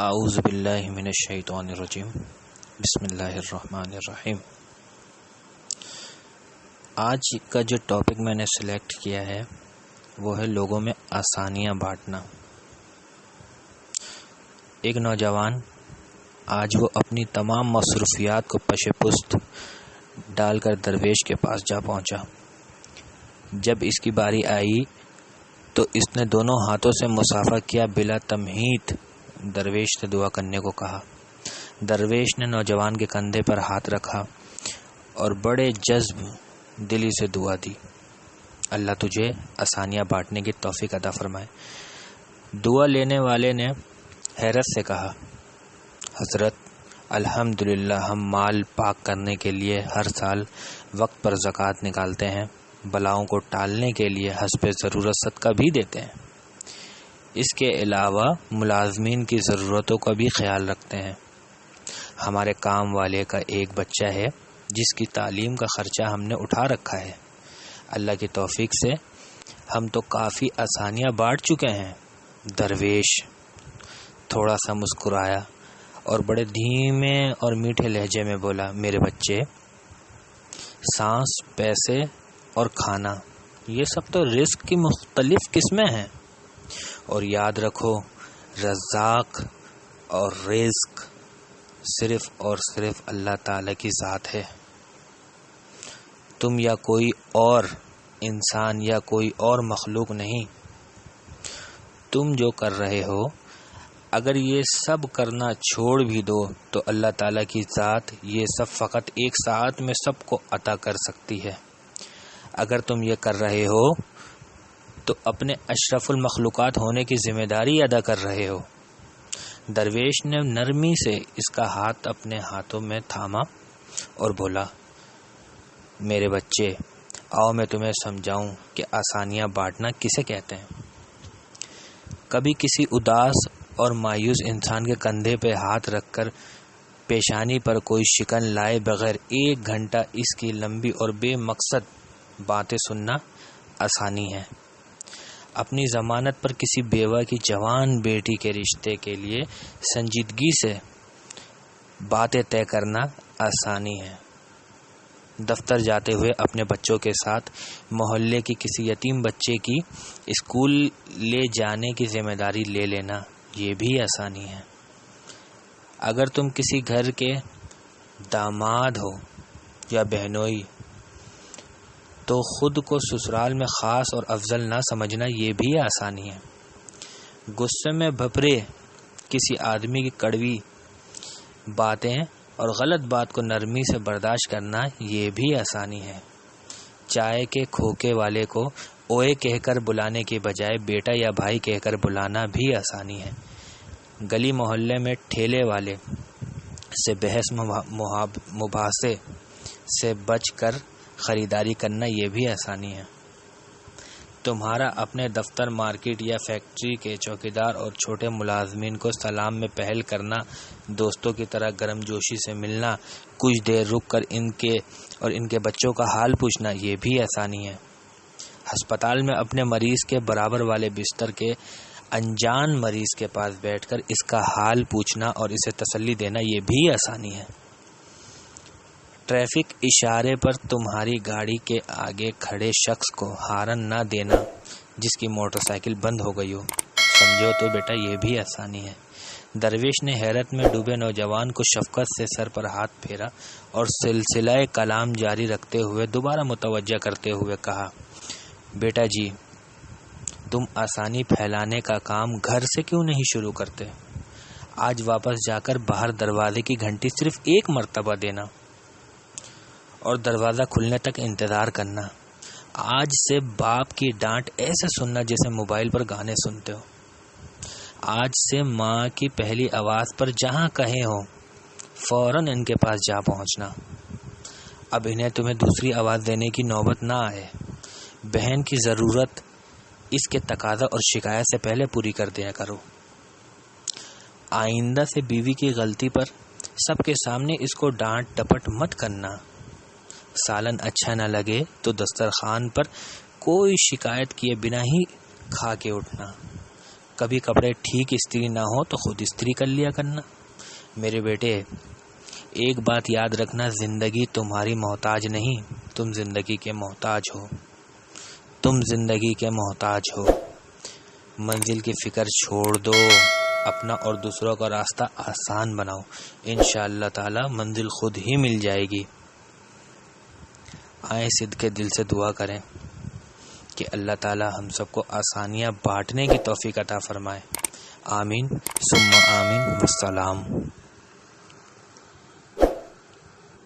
اعوذ باللہ من الشیطان الرجیم بسم اللہ الرحمن الرحیم۔ آج کا جو ٹاپک میں نے سلیکٹ کیا ہے وہ ہے لوگوں میں آسانیاں بانٹنا۔ ایک نوجوان آج وہ اپنی تمام مصروفیات کو پش پست ڈال کر درویش کے پاس جا پہنچا۔ جب اس کی باری آئی تو اس نے دونوں ہاتھوں سے مصافحہ کیا، بلا تمہید درویش سے دعا کرنے کو کہا۔ درویش نے نوجوان کے کندھے پر ہاتھ رکھا اور بڑے جذب دلی سے دعا دی، اللہ تجھے آسانیاں بانٹنے کی توفیق عطا فرمائے۔ دعا لینے والے نے حیرت سے کہا، حضرت الحمدللہ، ہم مال پاک کرنے کے لیے ہر سال وقت پر زکوٰۃ نکالتے ہیں، بلاؤں کو ٹالنے کے لیے حسب ضرورت صدقہ بھی دیتے ہیں، اس کے علاوہ ملازمین کی ضرورتوں کا بھی خیال رکھتے ہیں۔ ہمارے کام والے کا ایک بچہ ہے جس کی تعلیم کا خرچہ ہم نے اٹھا رکھا ہے، اللہ کی توفیق سے ہم تو کافی آسانیاں بانٹ چکے ہیں۔ درویش تھوڑا سا مسکرایا اور بڑے دھیمے اور میٹھے لہجے میں بولا، میرے بچے، سانس، پیسے اور کھانا، یہ سب تو رزق کی مختلف قسمیں ہیں، اور یاد رکھو رزاق اور رزق صرف اور صرف اللہ تعالی کی ذات ہے۔ تم یا کوئی اور انسان یا کوئی اور مخلوق نہیں۔ تم جو کر رہے ہو، اگر یہ سب کرنا چھوڑ بھی دو تو اللہ تعالی کی ذات یہ سب فقط ایک ساتھ میں سب کو عطا کر سکتی ہے۔ اگر تم یہ کر رہے ہو تو اپنے اشرف المخلوقات ہونے کی ذمہ داری ادا کر رہے ہو۔ درویش نے نرمی سے اس کا ہاتھ اپنے ہاتھوں میں تھاما اور بولا، میرے بچے، آؤ میں تمہیں سمجھاؤں کہ آسانیاں بانٹنا کسے کہتے ہیں۔ کبھی کسی اداس اور مایوس انسان کے کندھے پہ ہاتھ رکھ کر پیشانی پر کوئی شکن لائے بغیر 1 گھنٹہ اس کی لمبی اور بے مقصد باتیں سننا آسانی ہے۔ اپنی ضمانت پر کسی بیوہ کی جوان بیٹی کے رشتے کے لیے سنجیدگی سے باتیں طے کرنا آسانی ہے۔ دفتر جاتے ہوئے اپنے بچوں کے ساتھ محلے کی کسی یتیم بچے کی اسکول لے جانے کی ذمہ داری لے لینا، یہ بھی آسانی ہے۔ اگر تم کسی گھر کے داماد ہو یا بہنوئی تو خود کو سسرال میں خاص اور افضل نہ سمجھنا، یہ بھی آسانی ہے۔ غصے میں بھپرے کسی آدمی کی کڑوی باتیں اور غلط بات کو نرمی سے برداشت کرنا، یہ بھی آسانی ہے۔ چائے کے کھوکے والے کو اوئے کہہ کر بلانے کے بجائے بیٹا یا بھائی کہہ کر بلانا بھی آسانی ہے۔ گلی محلے میں ٹھیلے والے سے بحث مباحثے سے بچ کر خریداری کرنا، یہ بھی آسانی ہے۔ تمہارا اپنے دفتر، مارکیٹ یا فیکٹری کے چوکیدار اور چھوٹے ملازمین کو سلام میں پہل کرنا، دوستوں کی طرح گرم جوشی سے ملنا، کچھ دیر رک کر ان کے بچوں کا حال پوچھنا، یہ بھی آسانی ہے۔ ہسپتال میں اپنے مریض کے برابر والے بستر کے انجان مریض کے پاس بیٹھ کر اس کا حال پوچھنا اور اسے تسلی دینا، یہ بھی آسانی ہے۔ ٹریفک اشارے پر تمہاری گاڑی کے آگے کھڑے شخص کو ہارن نہ دینا جس کی موٹر سائیکل بند ہو گئی ہو، سمجھو تو بیٹا یہ بھی آسانی ہے۔ درویش نے حیرت میں ڈوبے نوجوان کو شفقت سے سر پر ہاتھ پھیرا اور سلسلہ کلام جاری رکھتے ہوئے دوبارہ متوجہ کرتے ہوئے کہا، بیٹا جی، تم آسانی پھیلانے کا کام گھر سے کیوں نہیں شروع کرتے؟ آج واپس جا کر باہر دروازے کی گھنٹی صرف 1 مرتبہ دینا اور دروازہ کھلنے تک انتظار کرنا۔ آج سے باپ کی ڈانٹ ایسے سننا جیسے موبائل پر گانے سنتے ہو۔ آج سے ماں کی پہلی آواز پر جہاں کہیں ہو فوراً ان کے پاس جا پہنچنا۔ اب انہیں تمہیں دوسری آواز دینے کی نوبت نہ آئے۔ بہن کی ضرورت اس کے تقاضا اور شکایت سے پہلے پوری کر دیا کرو۔ آئندہ سے بیوی کی غلطی پر سب کے سامنے اس کو ڈانٹ ڈپٹ مت کرنا۔ سالن اچھا نہ لگے تو دسترخوان پر کوئی شکایت کیے بنا ہی کھا کے اٹھنا۔ کبھی کپڑے ٹھیک استری نہ ہو تو خود استری کر لیا کرنا۔ میرے بیٹے ایک بات یاد رکھنا، زندگی تمہاری محتاج نہیں، تم زندگی کے محتاج ہو، تم زندگی کے محتاج ہو۔ منزل کی فکر چھوڑ دو، اپنا اور دوسروں کا راستہ آسان بناؤ، انشاءاللہ تعالی منزل خود ہی مل جائے گی۔ آئیں صدقے دل سے دعا کریں کہ اللہ تعالی ہم سب کو آسانیاں بانٹنے کی توفیق عطا فرمائے۔ آمین ثم آمین، والسلام۔